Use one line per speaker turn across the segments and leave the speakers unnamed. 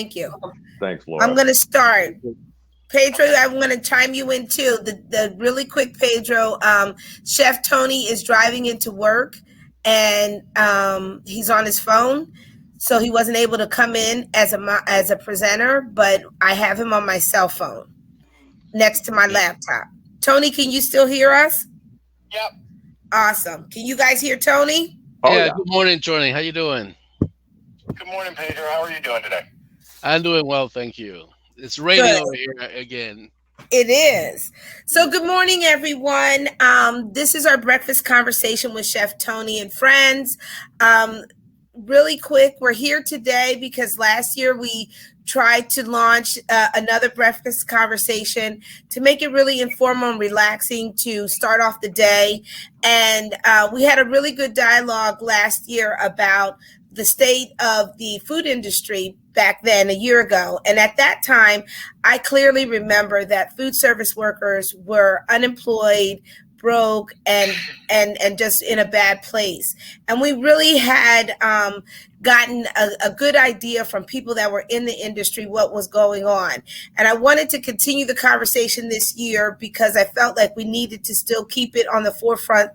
Thank you.
Thanks,
I'm
Laura.
going to start. Pedro, I'm going to chime you in too. The really quick, Pedro. Chef Tony is driving into work, and he's on his phone, so he wasn't able to come in as a presenter. But I have him on my cell phone next to my laptop. Tony, can you still hear us?
Yep.
Awesome. Can you guys hear Tony?
Oh,
Yeah,
yeah.
good morning, Johnny. How you doing?
Good morning, Pedro. How are you doing today?
I'm doing well, thank you. It's raining
Good.
over here again.
It is. So, good morning, everyone. This is our breakfast conversation with Chef Tony and friends. Really quick, we're here today because last year we tried to launch another breakfast conversation to make it really informal and relaxing to start off the day. And we had a really good dialogue last year about the state of the food industry back then, a year ago. And at that time, I clearly remember that food service workers were unemployed, broke, and just in a bad place. And we really had gotten a good idea from people that were in the industry what was going on. And I wanted to continue the conversation this year because I felt like we needed to still keep it on the forefront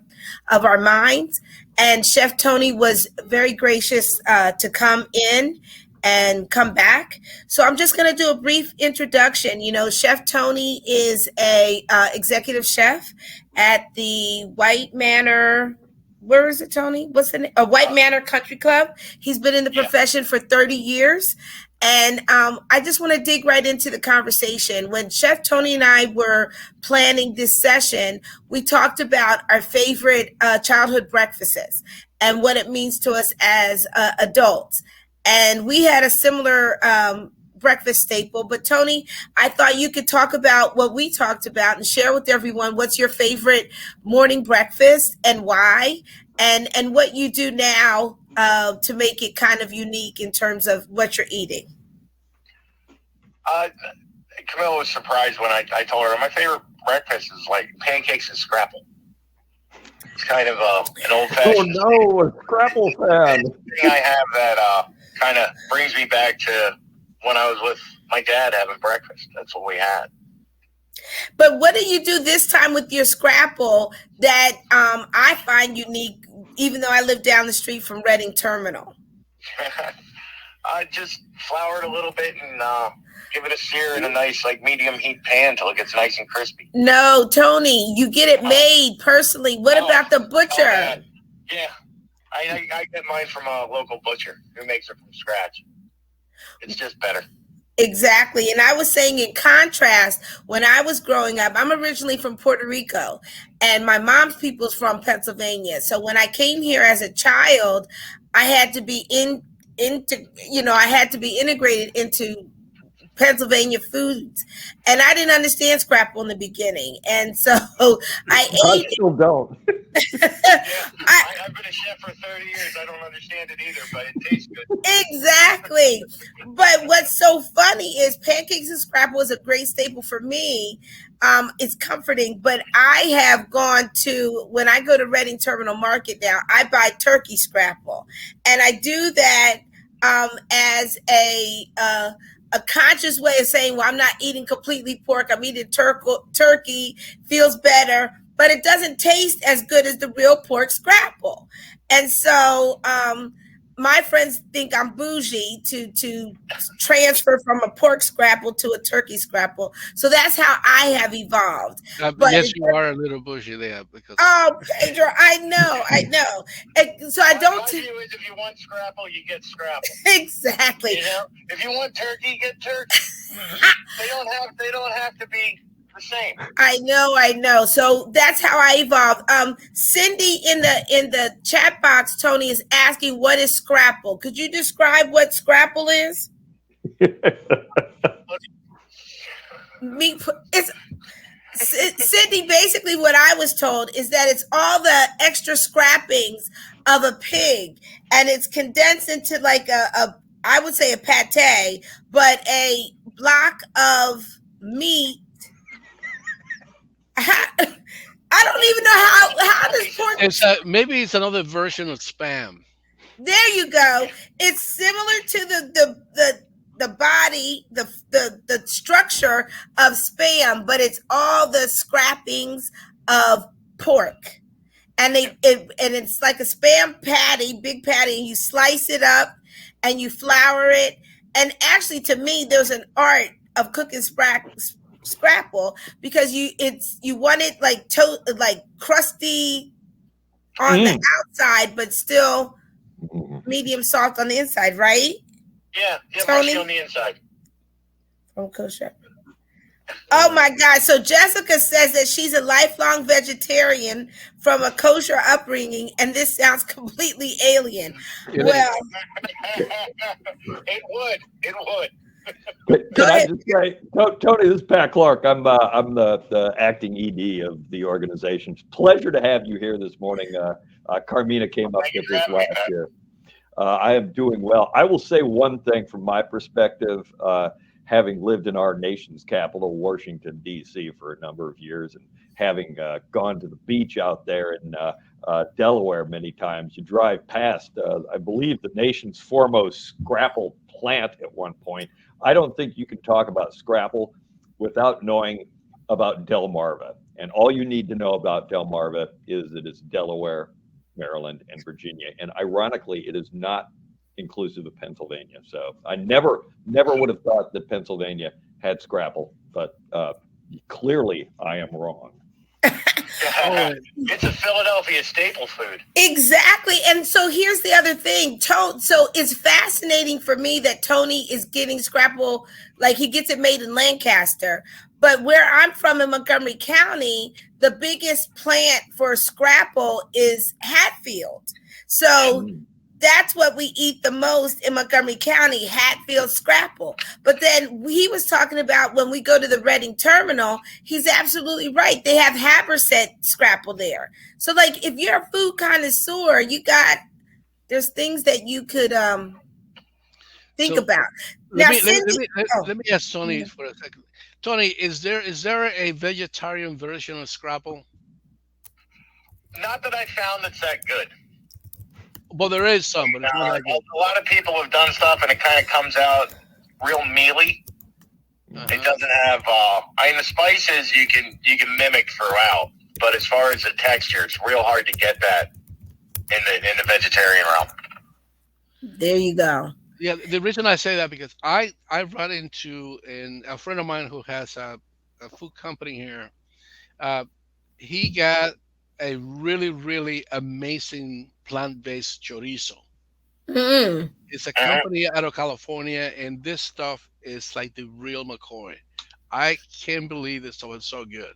of our minds. And Chef Tony was very gracious to come in and come back. So I'm just going to do a brief introduction. You know, Chef Tony is a executive chef at the White Manor. Where is it, Tony? What's the name? White Manor Country Club. He's been in the profession for 30 years. And I just want to dig right into the conversation. When Chef Tony and I were planning this session, we talked about our favorite childhood breakfasts and what it means to us as adults. And we had a similar breakfast staple. But Tony, I thought you could talk about what we talked about and share with everyone what's your favorite morning breakfast and why, and what you do now to make it kind of unique in terms of what you're eating.
Camilla was surprised when I told her my favorite breakfast is like pancakes and scrapple. It's kind of an old-fashioned
Oh, no, a Scrapple fan.
thing I have that kind of brings me back to when I was with my dad having breakfast. That's what we had.
But what do you do this time with your scrapple that I find unique, even though I live down the street from Reading Terminal?
I just flour it a little bit and give it a sear in a nice, like, medium heat pan until it gets nice and crispy.
No, Tony, you get it made personally. What about the butcher?
Yeah, I get mine from a local butcher who makes it from scratch. It's just better.
Exactly. And I was saying, in contrast, when I was growing up, I'm originally from Puerto Rico and my mom's people's from Pennsylvania. So when I came here as a child, I had to be I had to be integrated into Pennsylvania foods, and I didn't understand scrapple in the beginning, and so I ate it.
Still don't.
I've been a chef for 30 years. I don't understand it either, but it tastes good.
Exactly. But what's so funny is pancakes and scrapple is a great staple for me. It's comforting, but I have gone to, when I go to Reading Terminal Market now, I buy turkey scrapple, and I do that as a conscious way of saying, well, I'm not eating completely pork. I'm eating turkey, feels better, but it doesn't taste as good as the real pork scrapple. And so my friends think I'm bougie to transfer from a pork scrapple to a turkey scrapple. So that's how I have evolved. But
Yes, you are a little bushy there because
oh, Pedro, I know. And so I don't.
My view is, if you want scrapple, you get scrapple.
Exactly.
You know, if you want turkey, get turkey. They don't have to be the same.
I know. So that's how I evolved. Cindy in the chat box, Tony, is asking, what is scrapple? Could you describe what scrapple is? Cindy, basically what I was told is that it's all the extra scrappings of a pig, and it's condensed into like I would say a pate, but a block of meat. I don't even know how this pork.
Maybe it's another version of spam.
There you go. It's similar to the body, the structure of Spam, but it's all the scrappings of pork. And it's like a Spam patty, big patty, and you slice it up and you flour it. And actually, to me, there's an art of cooking scrapple, because you want it like crusty on the outside, but still medium soft on the inside, right?
Yeah,
Tony?
mushy on the inside.
From kosher. Oh my God. So Jessica says that she's a lifelong vegetarian from a kosher upbringing, and this sounds completely alien. Well,
it would.
Can I just say, Tony, this is Pat Clark. I'm the acting ED of the organization. It's a pleasure to have you here this morning. Carmina came up with this last year. I am doing well. I will say one thing from my perspective, having lived in our nation's capital, Washington, D.C., for a number of years, and having gone to the beach out there in Delaware many times. You drive past, I believe, the nation's foremost scrapple plant at one point. I don't think you can talk about scrapple without knowing about Delmarva. And all you need to know about Delmarva is that it's Delaware, Maryland, and Virginia. And ironically, it is not inclusive of Pennsylvania. So I never would have thought that Pennsylvania had scrapple, but clearly I am wrong.
It's a Philadelphia staple food.
Exactly. And so here's the other thing. So it's fascinating for me that Tony is getting scrapple, like he gets it made in Lancaster. But where I'm from in Montgomery County, the biggest plant for scrapple is Hatfield. So that's what we eat the most in Montgomery County, Hatfield scrapple. But then he was talking about when we go to the Reading terminal, he's absolutely right. They have Haberset scrapple there. So like if you're a food connoisseur, there's things that you could think about.
Let me ask Tony for a second. Tony, is there a vegetarian version of scrapple?
Not that I found that's that good.
Well, there is some, but it's not that good.
A lot of people have done stuff, and it kind of comes out real mealy. It doesn't have. The spices you can mimic throughout, but as far as the texture, it's real hard to get that in the vegetarian realm.
There you go.
Yeah, the reason I say that because I run into a friend of mine who has a food company here. He got a really, really amazing plant-based chorizo. It's a company out of California, and this stuff is like the real McCoy. I can't believe this stuff is so good.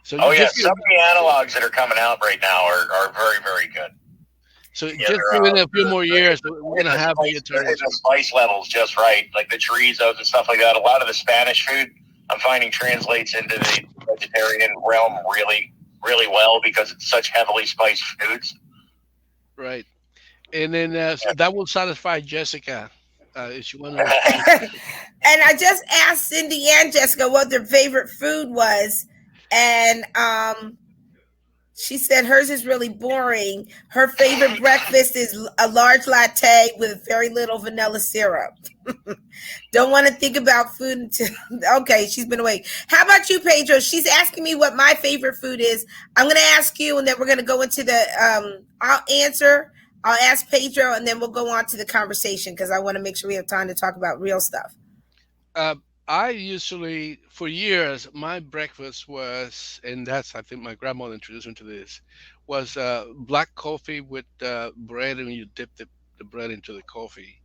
So
some of the analogs that are coming out right now are very, very good.
So just within a few more years, we're going to have
the spice levels just right, like the chorizos and stuff like that. A lot of the Spanish food I'm finding translates into the vegetarian realm really, really well because it's such heavily spiced foods.
Right. And then so that will satisfy Jessica. If she wants
And I just asked Cindy and Jessica what their favorite food was. And she said hers is really boring. Her favorite breakfast is a large latte with very little vanilla syrup. Don't want to think about food until okay, she's been awake. How about you, Pedro? She's asking me what my favorite food is. I'm going to ask you, and then we're going to go into the I'll answer. I'll ask Pedro, and then we'll go on to the conversation because I want to make sure we have time to talk about real stuff.
I usually, for years, my breakfast was, and that's, I think my grandmother introduced me to this, was black coffee with bread, and you dip the bread into the coffee.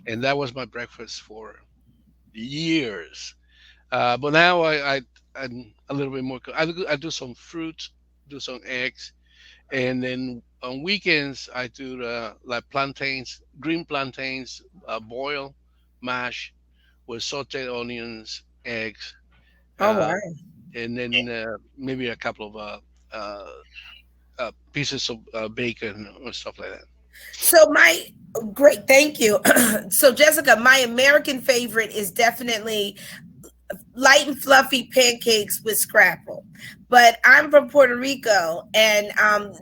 And that was my breakfast for years. But now I'm a little bit more, I do some fruit, do some eggs. And then on weekends, I do like plantains, green plantains, boil, mash, with sauteed onions, eggs,
Wow.
and then maybe a couple of pieces of bacon or stuff like that.
So great, thank you. So Jessica, my American favorite is definitely light and fluffy pancakes with scrapple. But I'm from Puerto Rico, and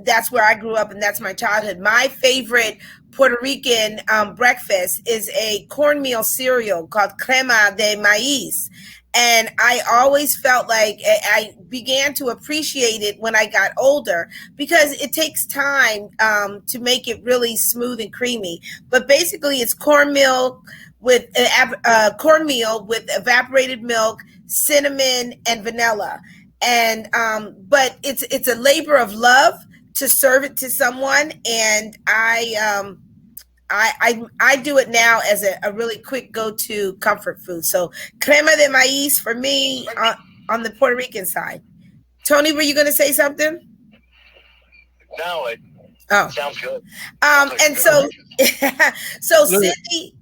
that's where I grew up, and that's my childhood. My favorite Puerto Rican breakfast is a cornmeal cereal called crema de maíz. And I always felt like I began to appreciate it when I got older because it takes time to make it really smooth and creamy. But basically, it's cornmeal with evaporated milk, cinnamon, and vanilla. And but it's a labor of love to serve it to someone, and I do it now as a really quick go-to comfort food. So crema de maíz for me on the Puerto Rican side. Tony, were you going to say something?
No, it sounds good.
And so, so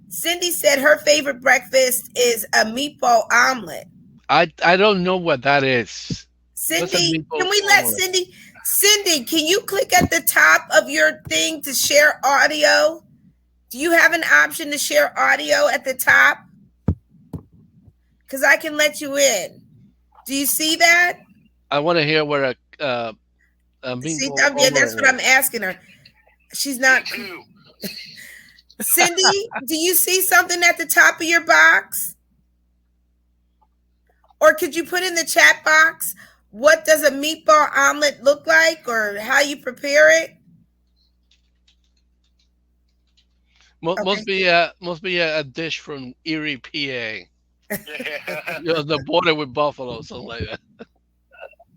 Cindy said her favorite breakfast is a meatball omelet.
I don't know what that is.
Cindy, can we let Cindy? Cindy, can you click at the top of your thing to share audio? Do you have an option to share audio at the top? Because I can let you in. Do you see that?
I want to hear where a
see, yeah, that's what I'm asking her. She's not. Cindy, do you see something at the top of your box? Or could you put in the chat box, what does a meatball omelet look like or how you prepare it?
Must be a dish from Erie, PA.
Yeah.
The border with Buffalo, something like that.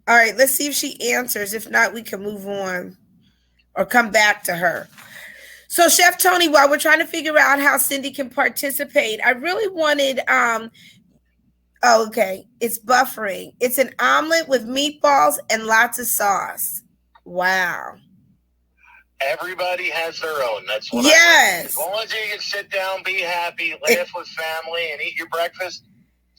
All right, let's see if she answers. If not, we can move on or come back to her. So, Chef Tony, while we're trying to figure out how Cindy can participate, I really wanted okay, it's buffering. It's an omelet with meatballs and lots of sauce. Wow.
Everybody has their own. That's what
yes.
As long as you can sit down, be happy, laugh with family, and eat your breakfast,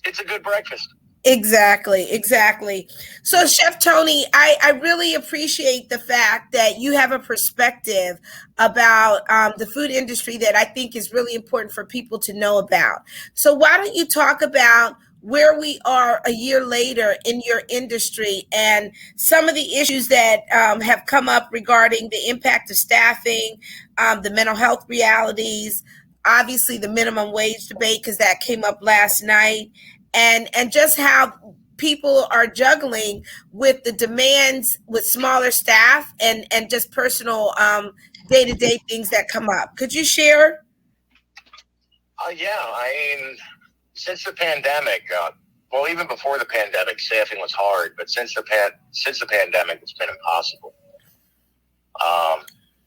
it's a good breakfast.
Exactly. So, Chef Tony, I really appreciate the fact that you have a perspective about the food industry that I think is really important for people to know about. So why don't you talk about where we are a year later in your industry and some of the issues that have come up regarding the impact of staffing, the mental health realities, obviously the minimum wage debate, because that came up last night, and just how people are juggling with the demands with smaller staff and just personal day-to-day things that come up. Could you share?
Yeah, I mean, since the pandemic, well, even before the pandemic, staffing was hard, but since the pandemic, it's been impossible.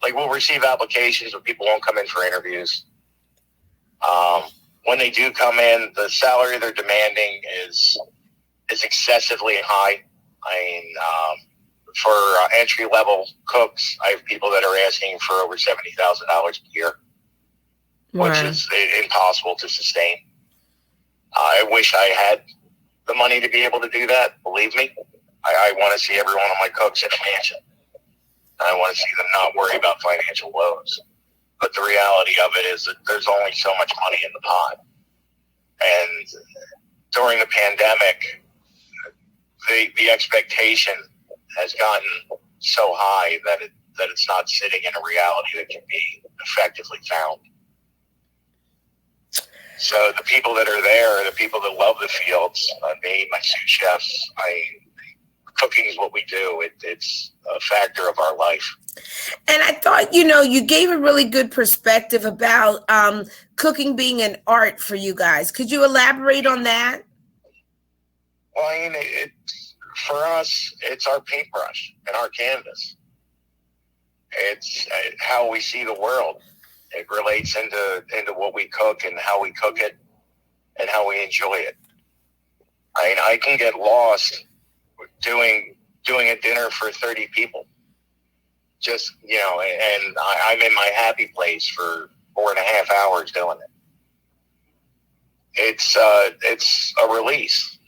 Like we'll receive applications, but people won't come in for interviews. When they do come in, the salary they're demanding is excessively high. I mean, for entry-level cooks, I have people that are asking for over $70,000 a year, which is impossible to sustain. I wish I had the money to be able to do that. Believe me, I want to see every one of my cooks in a mansion. I want to see them not worry about financial woes. But the reality of it is that there's only so much money in the pot. And during the pandemic, the expectation has gotten so high that it's not sitting in a reality that can be effectively found. So the people that are there, the people that love the fields, me, my sous chefs, cooking is what we do. It's a factor of our life.
And I thought, you gave a really good perspective about cooking being an art for you guys. Could you elaborate on that?
Well, I mean, for us, it's our paintbrush and our canvas. It's how we see the world. It relates into what we cook and how we cook it and how we enjoy it. I mean, I can get lost doing a dinner for 30 people. Just, and I'm in my happy place for 4.5 hours doing it. It's a release.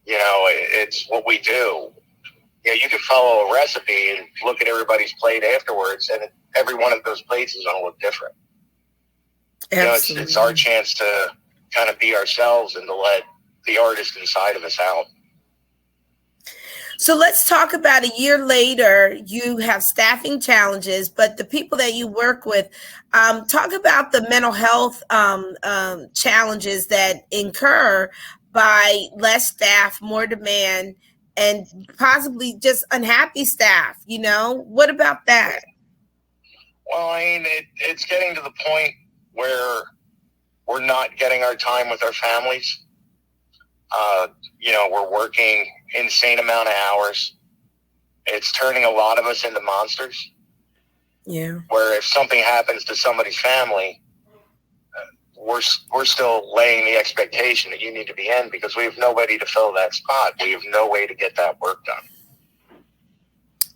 It's what we do. You can follow a recipe and look at everybody's plate afterwards, and every one of those plates is going to look different. It's our chance to kind of be ourselves and to let the artist inside of us out.
So let's talk about a year later. You have staffing challenges, but the people that you work with, talk about the mental health challenges that incur by less staff, more demand, and possibly just unhappy staff. What about that?
Well, I mean, it's getting to the point where we're not getting our time with our families. We're working insane amount of hours. It's turning a lot of us into monsters.
Yeah.
Where if something happens to somebody's family, we're still laying the expectation that you need to be in because we have nobody to fill that spot. We have no way to get that work done.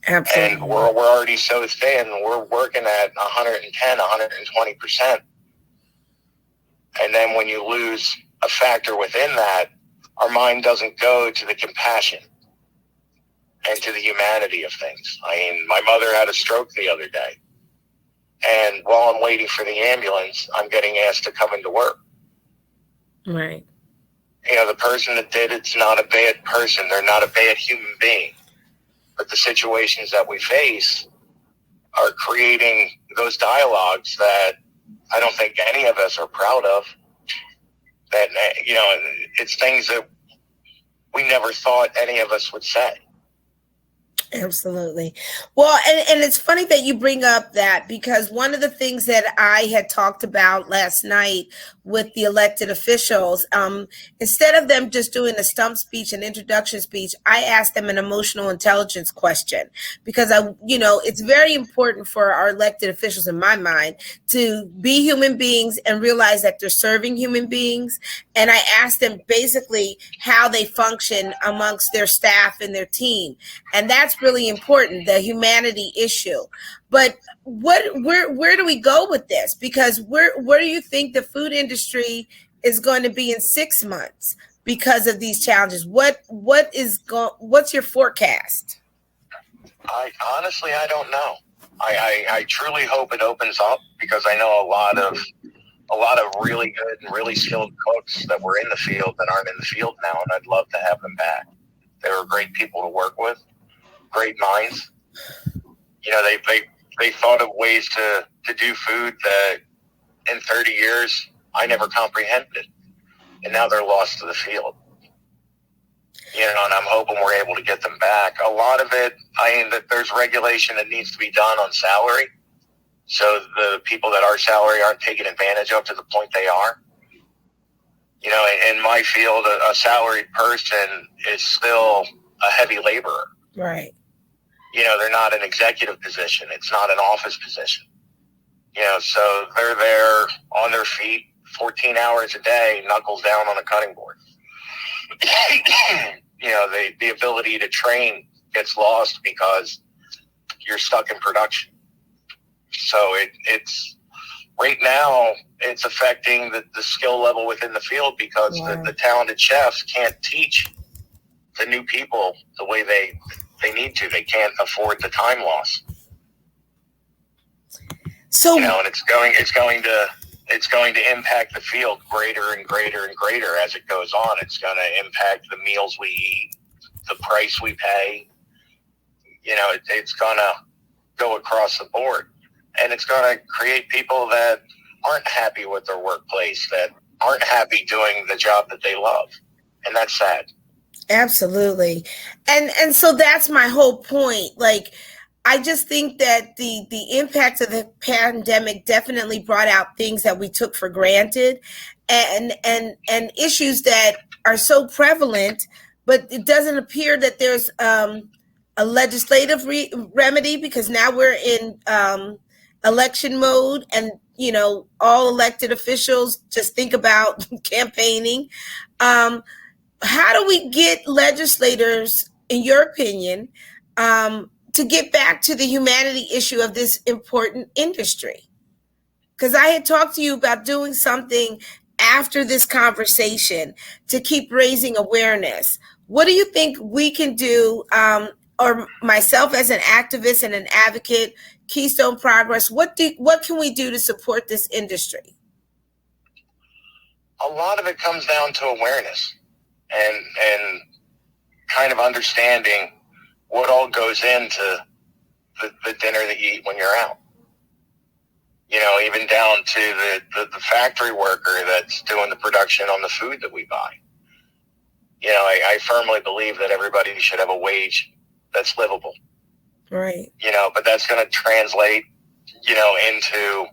Absolutely.
And we're already so thin. We're working at 110, 120%. And then when you lose a factor within that, our mind doesn't go to the compassion and to the humanity of things. I mean, my mother had a stroke the other day. And while I'm waiting for the ambulance, I'm getting asked to come into work.
Right.
The person that did it's not a bad person. They're not a bad human being. But the situations that we face are creating those dialogues that I don't think any of us are proud of. That, it's things that we never thought any of us would say.
Absolutely. Well, and it's funny that you bring up that because one of the things that I had talked about last night with the elected officials, instead of them just doing a stump speech and introduction speech, I asked them an emotional intelligence question because it's very important for our elected officials in my mind to be human beings and realize that they're serving human beings. And I asked them basically how they function amongst their staff and their team. And that's really important, the humanity issue. But where do we go with this? Because where do you think the food industry is going to be in 6 months because of these challenges? What's your forecast?
I don't know. I truly hope it opens up because I know a lot of really good and really skilled cooks that were in the field that aren't in the field now, and I'd love to have them back. They were great people to work with, great minds. They thought of ways to do food that in 30 years I never comprehended, and now they're lost to the field. And I'm hoping we're able to get them back. A lot of it, that there's regulation that needs to be done on salary, so the people that are salary aren't taken advantage of to the point they are. In my field, a salaried person is still a heavy laborer.
Right.
They're not an executive position. It's not an office position. So they're there on their feet 14 hours a day, knuckles down on a cutting board. The ability to train gets lost because you're stuck in production. So it's right now it's affecting the skill level within the field because the talented chefs can't teach the new people the way they need to. They can't afford the time loss.
So
and it's going to impact the field greater and greater and greater as it goes on. It's going to impact the meals we eat, the price we pay. It's going to go across the board, and it's going to create people that aren't happy with their workplace, that aren't happy doing the job that they love, and that's sad.
Absolutely. And so that's my whole point. Like, I just think that the impact of the pandemic definitely brought out things that we took for granted and issues that are so prevalent, but it doesn't appear that there's a legislative remedy because now we're in election mode and, all elected officials just think about campaigning. How do we get legislators, in your opinion, to get back to the humanity issue of this important industry? Because I had talked to you about doing something after this conversation to keep raising awareness. What do you think we can do, or myself as an activist and an advocate, Keystone Progress, what can we do to support this industry?
A lot of it comes down to awareness and kind of understanding what all goes into the dinner that you eat when you're out. Even down to the factory worker that's doing the production on the food that we buy. I firmly believe that everybody should have a wage that's livable.
Right.
But that's going to translate, into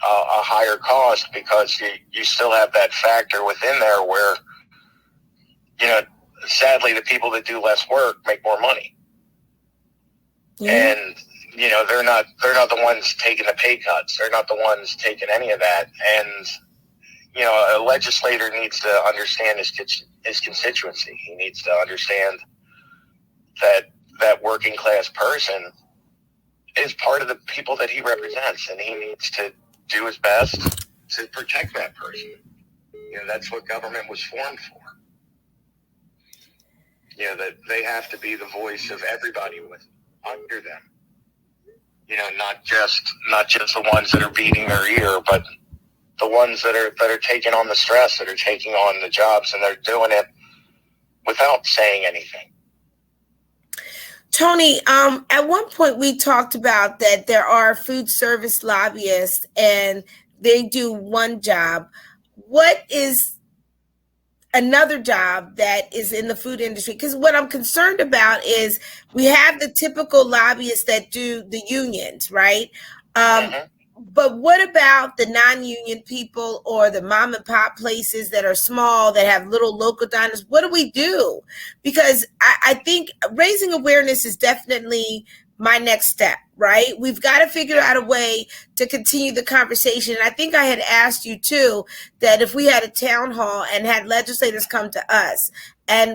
a higher cost, because you still have that factor within there where, sadly, the people that do less work make more money. Yeah. And, they're not the ones taking the pay cuts. They're not the ones taking any of that. And, a legislator needs to understand his constituency. He needs to understand that working class person is part of the people that he represents, and he needs to do his best to protect that person. That's what government was formed for. That they have to be the voice of everybody under them. Not just the ones that are beating their ear, but the ones that are taking on the stress, that are taking on the jobs, and they're doing it without saying anything.
Tony, at one point we talked about that there are food service lobbyists and they do one job. What is another job that is in the food industry? Because what I'm concerned about is we have the typical lobbyists that do the unions, right? But what about the non-union people or the mom and pop places that are small, that have little local diners? What do we do? Because I think raising awareness is definitely my next step, right? We've got to figure out a way to continue the conversation. And I think I had asked you too, that if we had a town hall and had legislators come to us,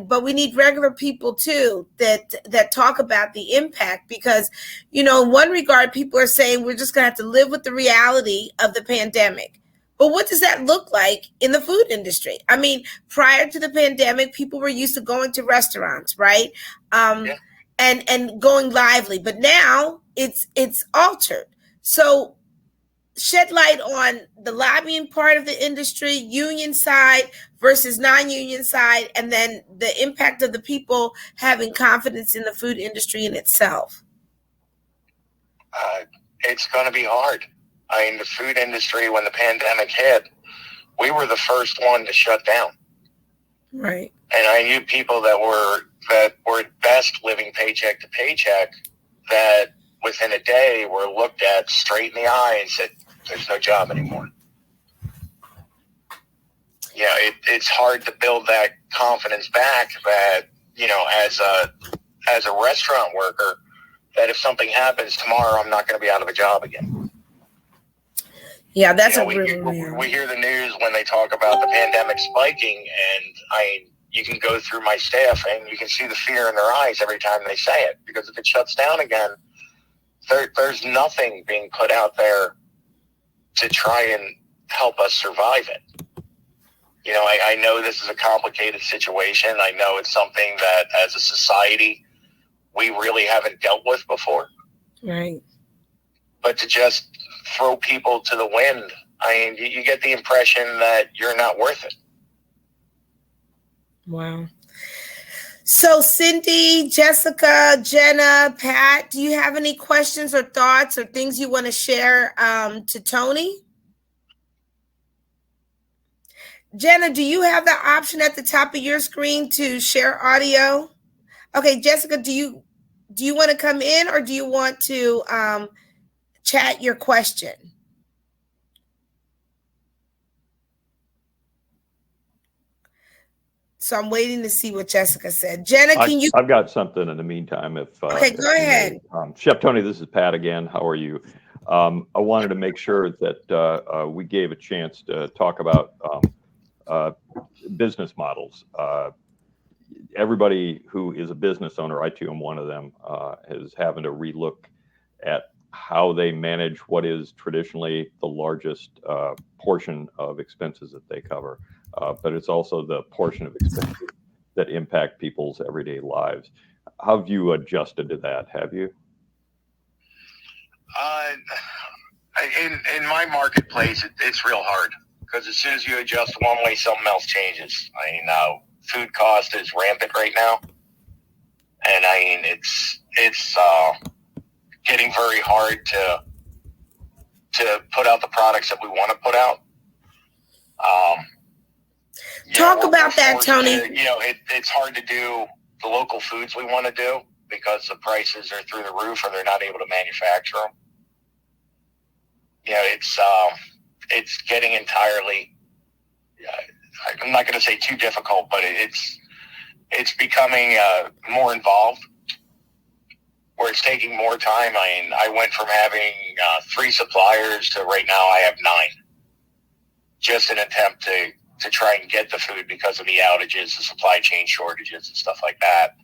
but we need regular people too that talk about the impact, because, in one regard, people are saying we're just gonna have to live with the reality of the pandemic. But what does that look like in the food industry? I mean, prior to the pandemic, people were used to going to restaurants, right? Yeah. And going lively, but now it's altered. So shed light on the lobbying part of the industry, union side versus non-union side, and then the impact of the people having confidence in the food industry in itself.
It's going to be hard. I mean, the food industry, when the pandemic hit, we were the first one to shut down.
Right.
And I knew people that were at best living paycheck to paycheck, that within a day were looked at straight in the eye and said, there's no job anymore. It's hard to build that confidence back that, as a restaurant worker, that if something happens tomorrow, I'm not going to be out of a job again.
Yeah, that's
we hear the news when they talk about the pandemic spiking, and you can go through my staff and you can see the fear in their eyes every time they say it, because if it shuts down again, there's nothing being put out there to try and help us survive it. I know this is a complicated situation. I know it's something that as a society we really haven't dealt with before.
Right.
But to just throw people to the wind, you get the impression that you're not worth it.
Wow. So Cindy, Jessica, Jenna, Pat, do you have any questions or thoughts or things you want to share to Tony? Jenna, do you have the option at the top of your screen to share audio? Okay, Jessica, do you want to come in, or do you want to chat your question? So I'm waiting to see what Jessica said. Jenna, can you?
I've got something in the meantime.
Okay, go ahead.
Chef Tony, this is Pat again. How are you? I wanted to make sure that we gave a chance to talk about business models. Everybody who is a business owner, I too am one of them, is having to relook at how they manage what is traditionally the largest portion of expenses that they cover. But it's also the portion of expenses that impact people's everyday lives. How have you adjusted to that? Have you?
In my marketplace, it's real hard, because as soon as you adjust one way, something else changes. Food cost is rampant right now. And I mean, it's getting very hard to put out the products that we want to put out.
Talk about that, Tony.
It's hard to do the local foods we want to do because the prices are through the roof, or they're not able to manufacture them. It's getting entirely. I'm not going to say too difficult, but it's becoming more involved, where it's taking more time. I mean, I went from having 3 suppliers to right now I have 9. Just an attempt to try and get the food because of the outages, the supply chain shortages and stuff like that.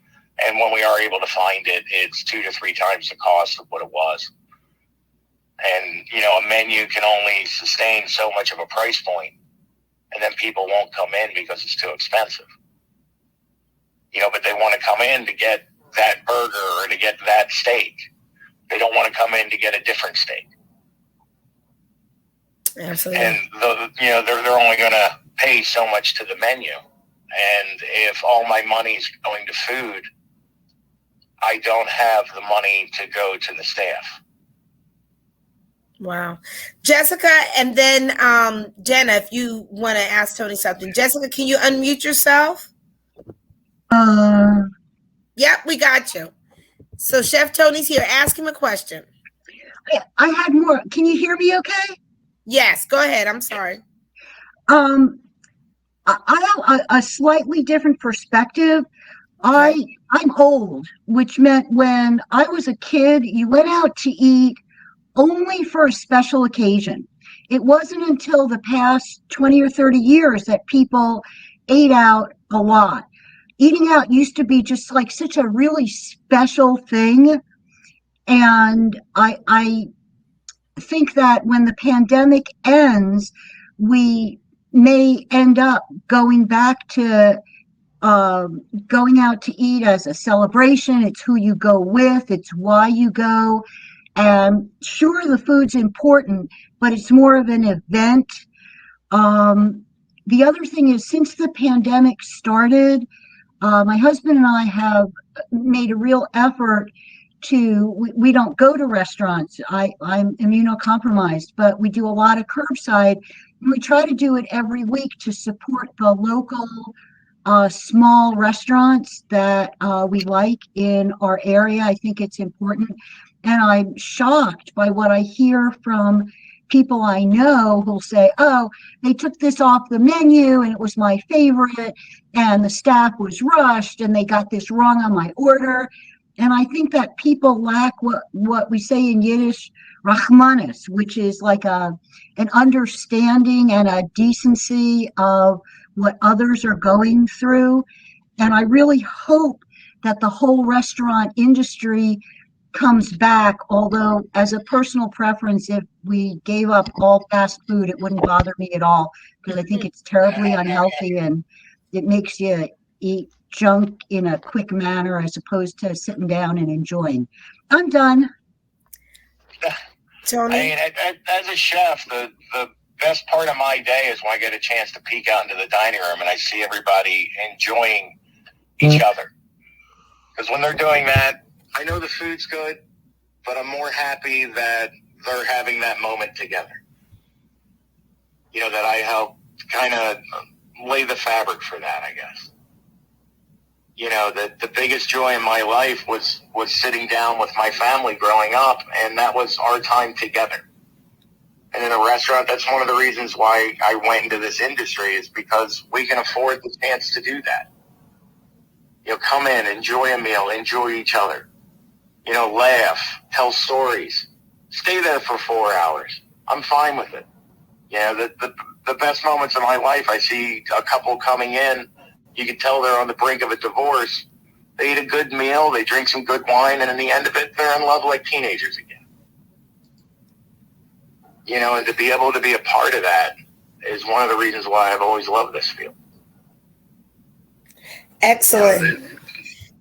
And when we are able to find it, it's 2 to 3 times the cost of what it was. And, a menu can only sustain so much of a price point, and then people won't come in because it's too expensive. But they want to come in to get that burger or to get that steak. They don't want to come in to get a different steak.
Absolutely.
And they're only going to pay so much to the menu. And if all my money is going to food, I don't have the money to go to the staff.
Wow. Jessica, and then Jenna, if you want to ask Tony something. Jessica, can you unmute yourself? Yep, we got you. So Chef Tony's here. Ask him a question.
I had more. Can you hear me okay?
Yes, go ahead. I'm sorry.
I have a slightly different perspective.
Okay.
I'm old, which meant when I was a kid, you went out to eat only for a special occasion. It wasn't until the past 20 or 30 years that people ate out a lot. Eating out used to be just like such a really special thing. And I think that when the pandemic ends, we may end up going back to going out to eat as a celebration. It's who you go with, it's why you go. And sure, the food's important, but it's more of an event. The other thing is, since the pandemic started, my husband and I have made a real effort we don't go to restaurants. I'm immunocompromised, but we do a lot of curbside. And we try to do it every week to support the local small restaurants that we like in our area. I think it's important. And I'm shocked by what I hear from people I know who'll say, oh, they took this off the menu and it was my favorite and the staff was rushed and they got this wrong on my order. And I think that people lack what we say in Yiddish, rachmanis, which is like an understanding and a decency of what others are going through. And I really hope that the whole restaurant industry comes back, although as a personal preference, if we gave up all fast food, it wouldn't bother me at all, because I think it's terribly unhealthy and it makes you eat junk in a quick manner as opposed to sitting down and enjoying. I'm done.
Tony?
I mean, as a chef, the best part of my day is when I get a chance to peek out into the dining room and I see everybody enjoying each other. Because when they're doing that, I know the food's good, but I'm more happy that they're having that moment together. That I help kind of lay the fabric for that, I guess. The biggest joy in my life was sitting down with my family growing up, and that was our time together. And in a restaurant, that's one of the reasons why I went into this industry, is because we can afford the chance to do that. Come in, enjoy a meal, enjoy each other. Laugh, tell stories, stay there for 4 hours. I'm fine with it. The best moments of my life, I see a couple coming in. You can tell they're on the brink of a divorce. They eat a good meal, they drink some good wine, and in the end of it, they're in love like teenagers again. And to be able to be a part of that is one of the reasons why I've always loved this field.
Excellent.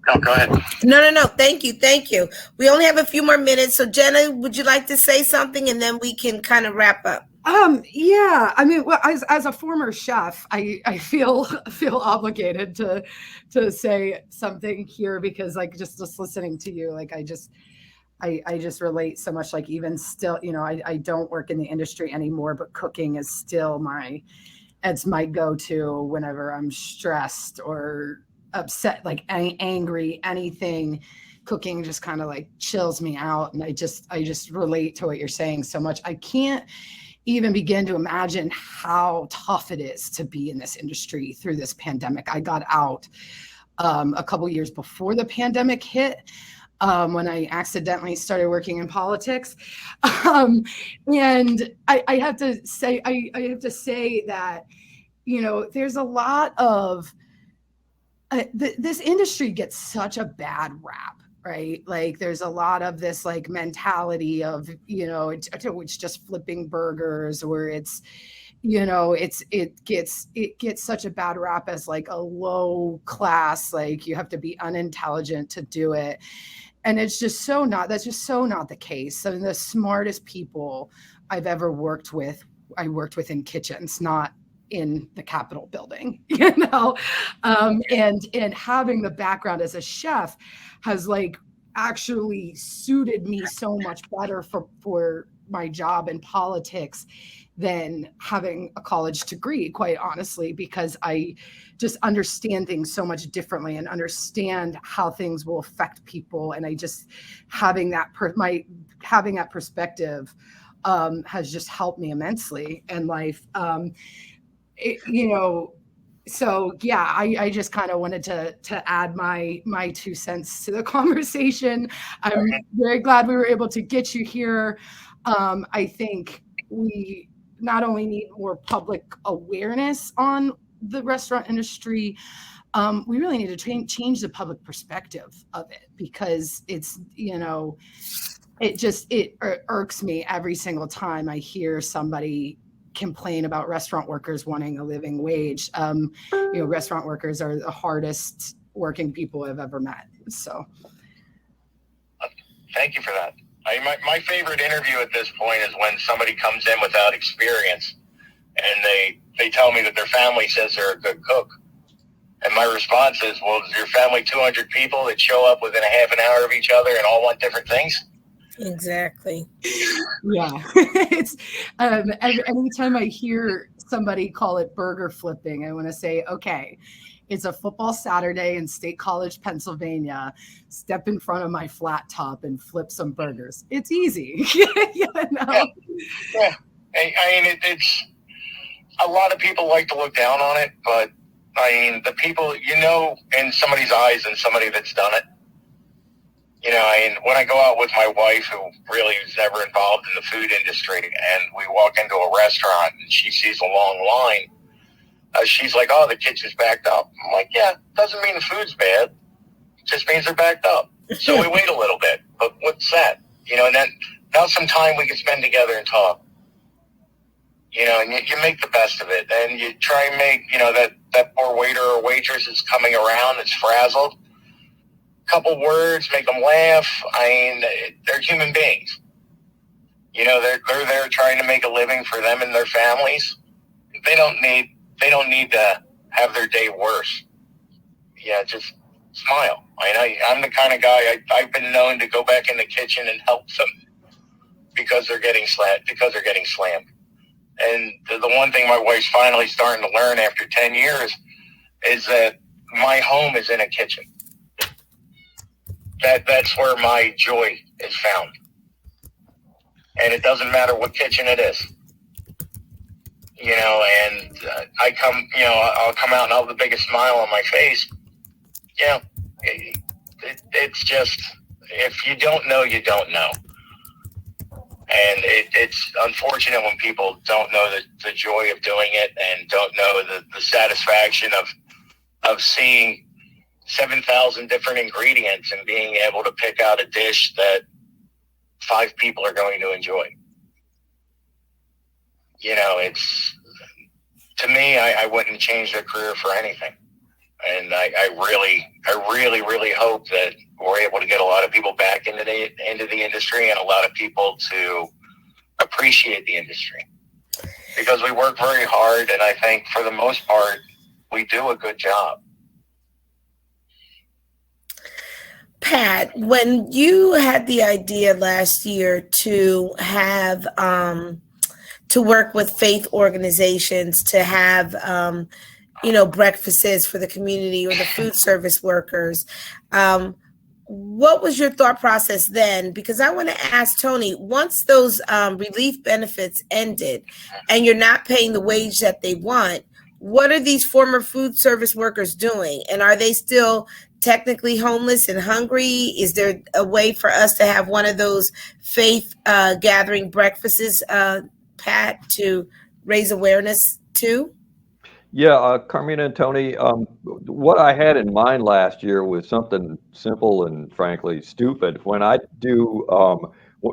Oh, go ahead.
No. Thank you. We only have a few more minutes. So Jenna, would you like to say something and then we can kind of wrap up?
Yeah, I mean, well, as a former chef, I feel obligated to say something here because like just listening to you, like I just relate so much. Like even still, I don't work in the industry anymore, but cooking is still it's my go-to whenever I'm stressed or upset, like angry, anything. Cooking just kind of like chills me out, and I just relate to what you're saying so much. I can't even begin to imagine how tough it is to be in this industry through this pandemic. I got out a couple years before the pandemic hit, when I accidentally started working in politics. And I have to say, I have to say that, there's a lot of this industry gets such a bad rap, right? Like there's a lot of this like mentality of, it's just flipping burgers, or it's, it gets such a bad rap as like a low class, like you have to be unintelligent to do it. And that's just so not the case. I mean, the smartest people I've ever worked with, I worked with in kitchens, not in the Capitol building, and having the background as a chef has like actually suited me so much better for my job in politics than having a college degree, quite honestly, because I just understand things so much differently and understand how things will affect people. And I just having that perspective has just helped me immensely in life. So yeah, I just kind of wanted to add my 2 cents to the conversation. I'm very glad we were able to get you here. I think we not only need more public awareness on the restaurant industry, we really need to change the public perspective of it, because it irks me every single time I hear somebody complain about restaurant workers wanting a living wage. Restaurant workers are the hardest working people I've ever met. So
thank you for that. My favorite interview at this point is when somebody comes in without experience and they tell me that their family says they're a good cook. And my response is, well, is your family 200 people that show up within a half an hour of each other and all want different things?
Exactly.
Yeah. It's anytime I hear somebody call it burger flipping, I want to say, okay, it's a football Saturday in State College, Pennsylvania. Step in front of my flat top and flip some burgers. It's easy.
Yeah. I mean, it's a lot of people like to look down on it, but I mean, the people, in somebody's eyes and somebody that's done it. When I go out with my wife, who really is never involved in the food industry, and we walk into a restaurant and she sees a long line, she's like, oh, the kitchen's backed up. I'm like, yeah, doesn't mean the food's bad. It just means they're backed up. So we wait a little bit. But what's that? And then now some time we can spend together and talk. And you make the best of it. And you try and make, that poor waiter or waitress is coming around, it's frazzled. Couple words, make them laugh. I mean, they're human beings. They're there trying to make a living for them and their families. They don't need to have their day worse. Yeah, just smile. I'm the kind of guy, I've been known to go back in the kitchen and help them because they're getting slammed. And the one thing my wife's finally starting to learn after 10 years is that my home is in a kitchen. That's where my joy is found. And it doesn't matter what kitchen it is. And I'll come out and I'll have the biggest smile on my face. It's just, if you don't know, you don't know. And it's unfortunate when people don't know the joy of doing it and don't know the satisfaction of seeing 7,000 different ingredients and being able to pick out a dish that 5 people are going to enjoy. It's, to me, I wouldn't change their career for anything. And I really, really hope that we're able to get a lot of people back into the industry and a lot of people to appreciate the industry. because we work very hard, and I think for the most part, we do a good job.
Pat, when you had the idea last year to have to work with faith organizations to have breakfasts for the community or the food service workers, what was your thought process then? Because I want to ask Tony, once those relief benefits ended and you're not paying the wage that they want, what are these former food service workers doing? And are they still technically homeless and hungry? Is there a way for us to have one of those faith gathering breakfasts, Pat, to raise awareness to?
Yeah, Carmina and Tony, what I had in mind last year was something simple and frankly stupid. When I do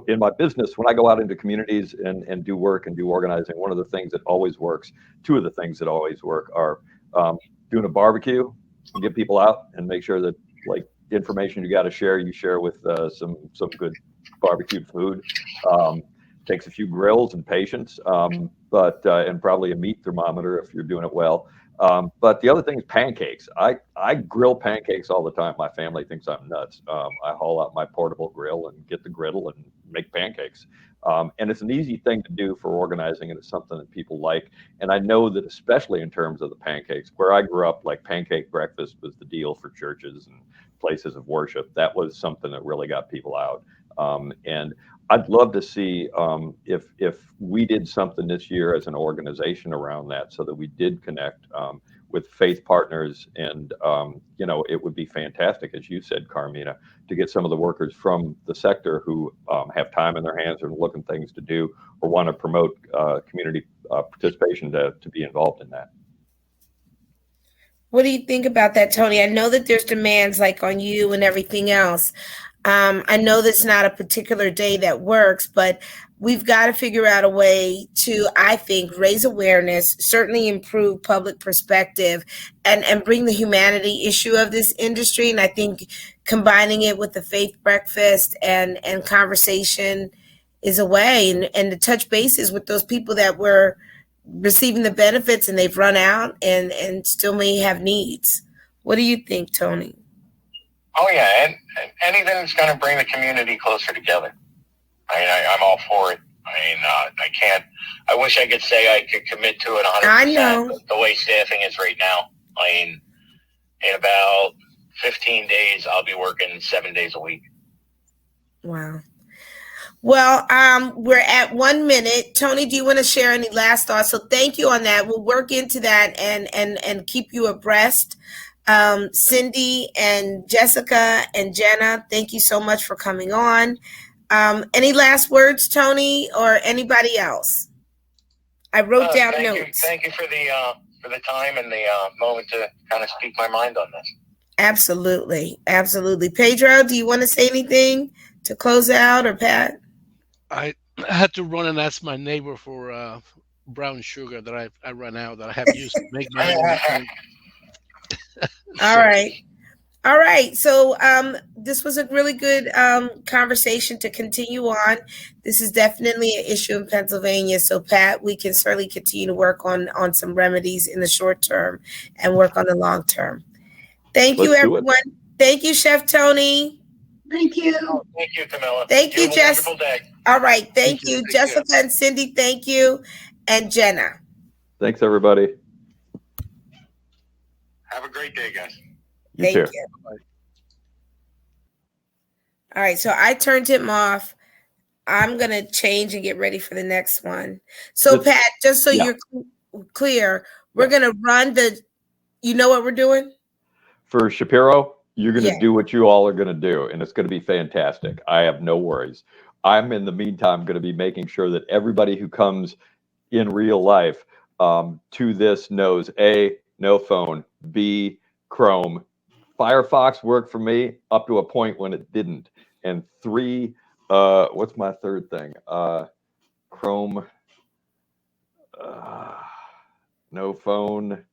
in my business, when I go out into communities and do work and do organizing, one of the things that always works, two of the things that always work are doing a barbecue and get people out and make sure that like information you got to share, you share with some good barbecued food. Takes a few grills and patience, but and probably a meat thermometer if you're doing it well. But the other thing is pancakes. I grill pancakes all the time. My family thinks I'm nuts. I haul out my portable grill and get the griddle and make pancakes. And it's an easy thing to do for organizing, and it's something that people like. And I know that especially in terms of the pancakes, where I grew up, like pancake breakfast was the deal for churches and places of worship. That was something that really got people out. And I'd love to see if we did something this year as an organization around that, so that we did connect with faith partners, and it would be fantastic, as you said, Carmina, to get some of the workers from the sector who have time in their hands or looking things to do or want to promote community participation to be involved in that.
What do you think about that, Tony? I know that there's demands like on you and everything else. I know that's not a particular day that works, but we've got to figure out a way to, I think, raise awareness, certainly improve public perspective, and bring the humanity issue of this industry. And I think combining it with the faith breakfast and conversation is a way, and to touch bases with those people that were receiving the benefits and they've run out and still may have needs. What do you think, Tony?
Oh yeah, and anything that's going to bring the community closer together. I'm all for it. I wish I could say I could commit to it 100%.
I know.
The way staffing is right now. In about 15 days, I'll be working 7 days a week.
Wow. Well, we're at 1 minute. Tony, do you want to share any last thoughts? So thank you on that. We'll work into that and keep you abreast. Cindy and Jessica and Jenna, thank you so much for coming on. Any last words, Tony, or anybody else? I wrote down notes.
Thank you for the time and the moment to kind of speak my mind on this.
Absolutely. Absolutely. Pedro, do you want to say anything to close out, or Pat?
I had to run and ask my neighbor for brown sugar that I run out, that I have used to make my own.
All right. So this was a really good conversation to continue on. This is definitely an issue in Pennsylvania. So, Pat, we can certainly continue to work on some remedies in the short term and work on the long term. Thank you, everyone. Thank you, Chef Tony.
Thank you.
Thank you, Camilla.
Thank you, Jess. All right. Thank you. Jessica and Cindy, thank you. And Jenna.
Thanks, everybody.
Have a great day, guys.
Thank you. All right, so I turned him off. I'm going to change and get ready for the next one. So, Pat, just so you're clear, we're going to run you know what we're doing?
For Shapiro, you're going to do what you all are going to do, and it's going to be fantastic. I have no worries. I'm, in the meantime, going to be making sure that everybody who comes in real life to this knows A, no phone, B, Chrome. Firefox worked for me up to a point when it didn't. And 3, what's my third thing? Chrome, no phone.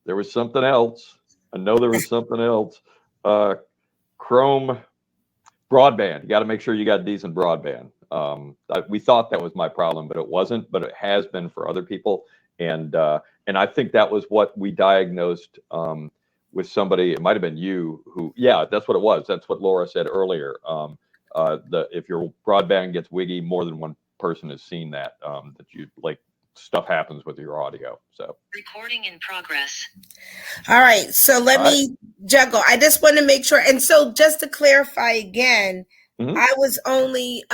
There was something else. I know there was something else. Chrome, broadband. You got to make sure you got decent broadband. We thought that was my problem, but it wasn't. But it has been for other people, and I think that was what we diagnosed with somebody. It might have been you who, yeah, that's what it was. That's what Laura said earlier. If your broadband gets wiggy, more than one person has seen that. That you like stuff happens with your audio. So
recording in progress.
All right, so let me juggle. I just want to make sure. And so just to clarify again, I was only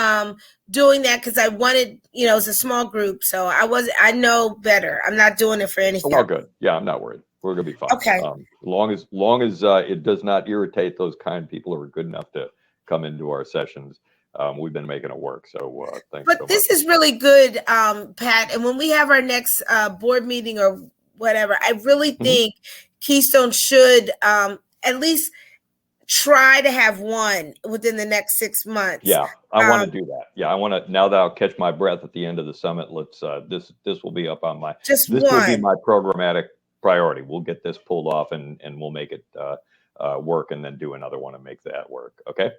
doing that because I wanted, it's a small group. So I know better. I'm not doing it for anything.
Oh, good. Yeah, I'm not worried. We're going to be fine.
Okay.
As long as it does not irritate those kind people who are good enough to come into our sessions. We've been making it work. So thanks so much.
But this is really good, Pat. And when we have our next board meeting or whatever, I really think Keystone should at least try to have one within the next 6 months.
Yeah, I want to do that. Yeah, I want to. Now that I'll catch my breath at the end of the summit, let's. This will be up on my. This will be my programmatic priority. We'll get this pulled off and we'll make it work, and then do another one and make that work. Okay.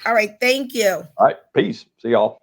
All right. Thank you.
All right. Peace. See y'all.